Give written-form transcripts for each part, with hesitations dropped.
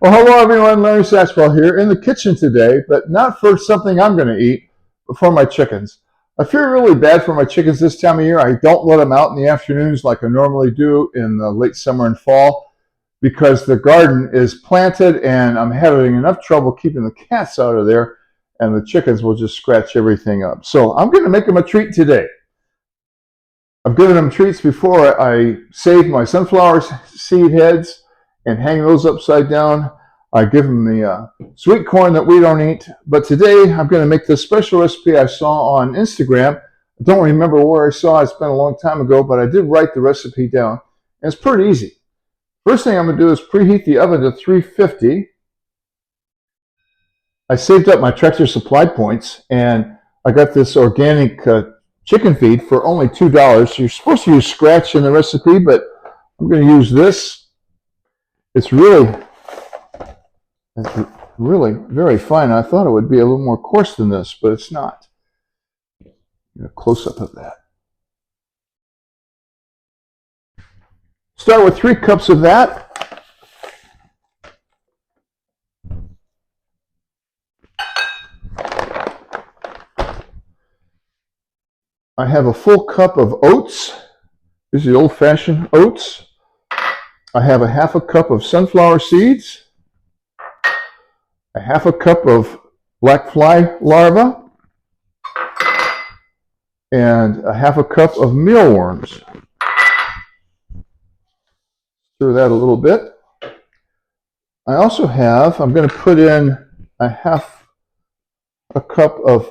Well, hello everyone, Larry Satchwell here in the kitchen today, but not for something I'm going to eat, but for my chickens. I feel really bad for my chickens this time of year. I don't let them out in the afternoons like I normally do in the late summer and fall because the garden is planted and I'm having enough trouble keeping the cats out of there and the chickens will just scratch everything up. So I'm going to make them a treat today. I've given them treats before. I saved my sunflower seed heads and hang those upside down. I give them the sweet corn that we don't eat. But today I'm going to make this special recipe I saw on Instagram. I don't remember where I saw it. It's been a long time ago, but I did write the recipe down. And it's pretty easy. First thing I'm going to do is preheat the oven to 350. I saved up my Tractor Supply points, and I got this organic chicken feed for only $2. So you're supposed to use scratch in the recipe, but I'm going to use this. It's really very fine. I thought it would be a little more coarse than this, but it's not. A close-up of that. Start with 3 cups of that. I have a full cup of oats. These are the old-fashioned oats. I have a half a cup of sunflower seeds, a half a cup of black fly larvae, and a half a cup of mealworms. Stir that a little bit. I also have, I'm going to put in a half a cup of,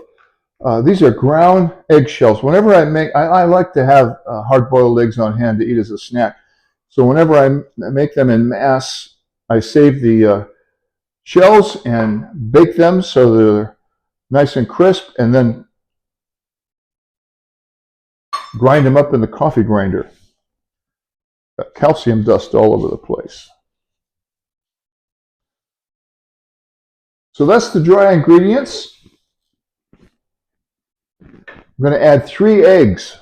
these are ground eggshells. Whenever I make, I like to have hard-boiled eggs on hand to eat as a snack. So whenever I make them in mass, I save the shells and bake them so they're nice and crisp, and then grind them up in the coffee grinder. Got calcium dust all over the place. So that's the dry ingredients. I'm going to add 3 eggs.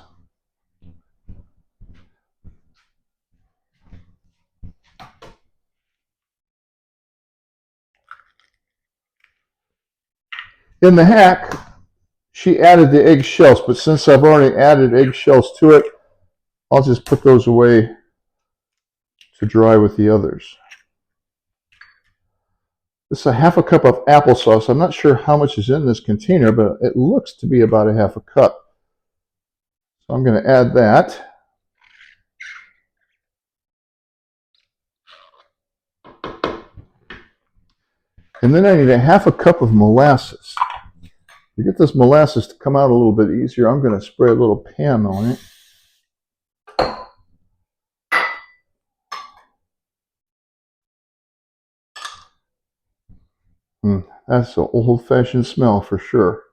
In the hack, she added the egg shells, but since I've already added egg shells to it, I'll just put those away to dry with the others. This is a half a cup of applesauce. I'm not sure how much is in this container, but it looks to be about a half a cup. So I'm going to add that. And then I need a half a cup of molasses. To get this molasses to come out a little bit easier, I'm going to spray a little Pam on it. That's an old-fashioned smell for sure.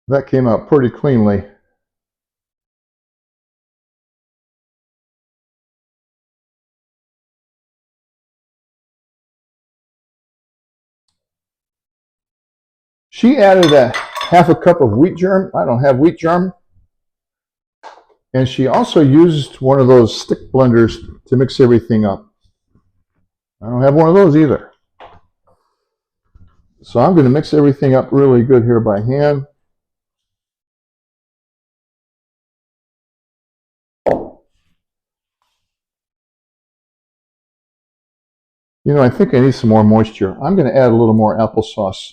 That came out pretty cleanly. She added a half a cup of wheat germ. I don't have wheat germ. And she also used one of those stick blenders to mix everything up. I don't have one of those either. So I'm going to mix everything up really good here by hand. You know, I think I need some more moisture. I'm going to add a little more applesauce.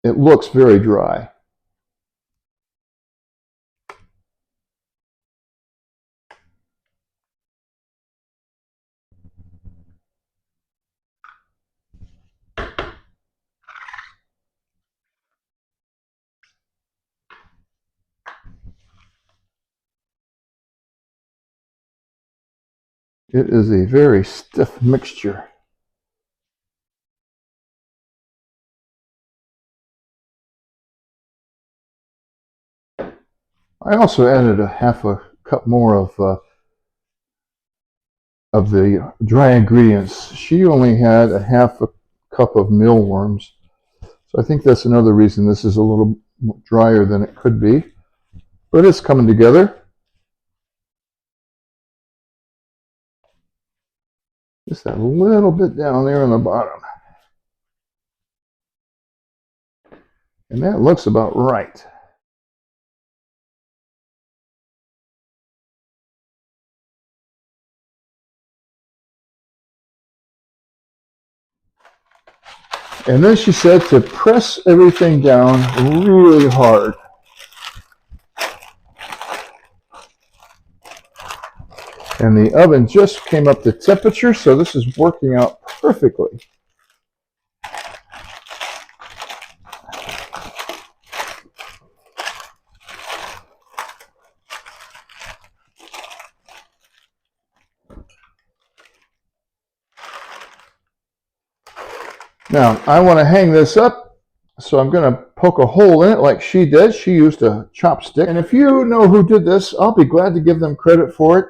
It looks very dry. It is a very stiff mixture. I also added a half a cup more of the dry ingredients. She only had a half a cup of mealworms. So So I think that's another reason this is a little drier than it could be. But it's coming together. Just that little bit down there on the bottom. And that looks about right. And then she said to press everything down really hard. And the oven just came up to temperature, so this is working out perfectly. Now, I want to hang this up, so I'm going to poke a hole in it like she did. She used a chopstick. And if you know who did this, I'll be glad to give them credit for it.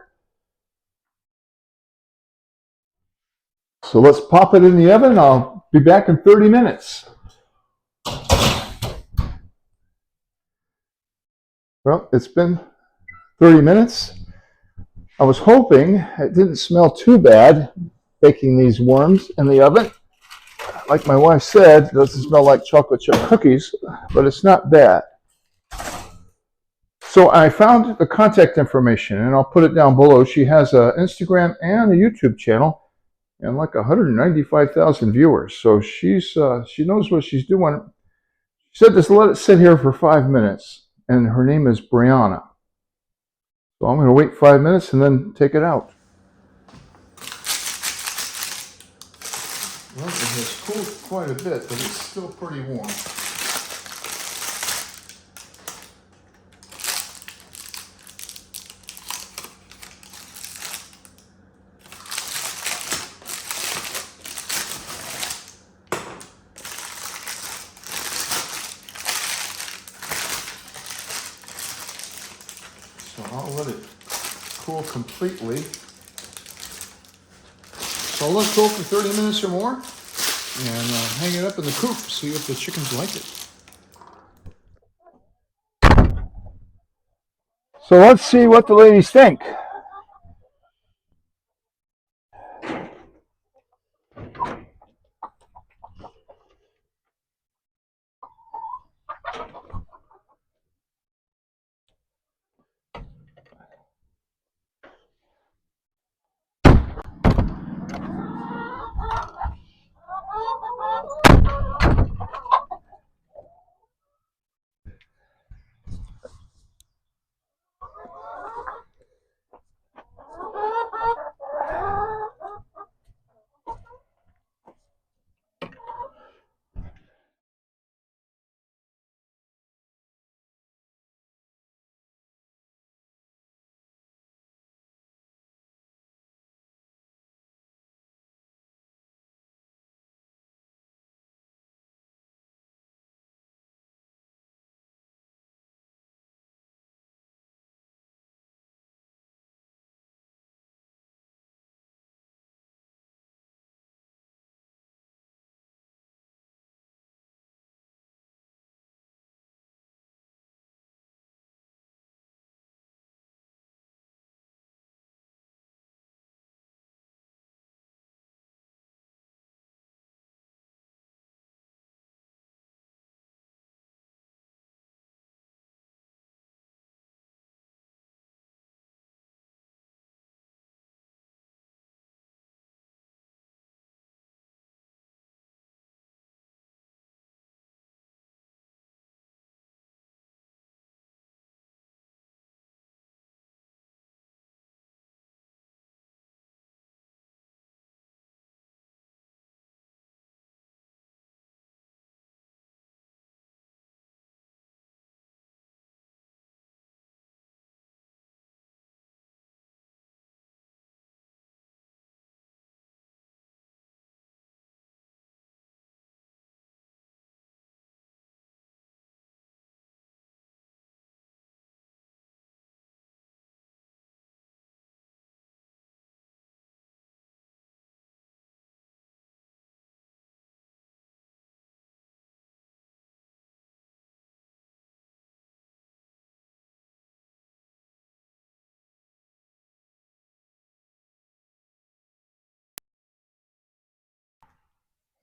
So let's pop it in the oven. I'll be back in 30 minutes. Well, it's been 30 minutes. I was hoping it didn't smell too bad baking these worms in the oven. Like my wife said, it doesn't smell like chocolate chip cookies, but it's not bad. So I found the contact information, and I'll put it down below. She has an Instagram and a YouTube channel, and like 195,000 viewers. So she knows what she's doing. She said just let it sit here for 5 minutes, and her name is Brianna. So I'm going to wait 5 minutes and then take it out. Well, it has cooled quite a bit, but it's still pretty warm. So I'll let it cool completely. So I'll let it cool for 30 minutes or more and hang it up in the coop, see if the chickens like it. So let's see what the ladies think.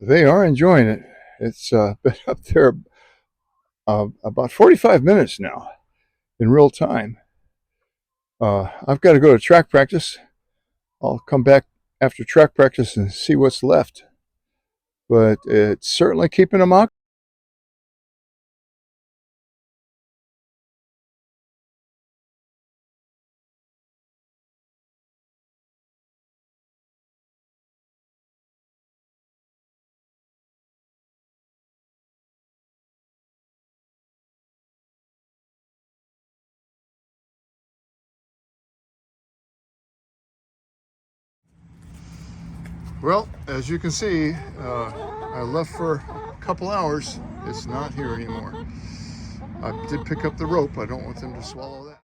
They are enjoying it. It's been up there about 45 minutes now in real time. I've got to go to track practice. I'll come back after track practice and see what's left. But it's certainly keeping them occupied. Well, as you can see, I left for a couple hours. It's not here anymore. I did pick up the rope. I don't want them to swallow that.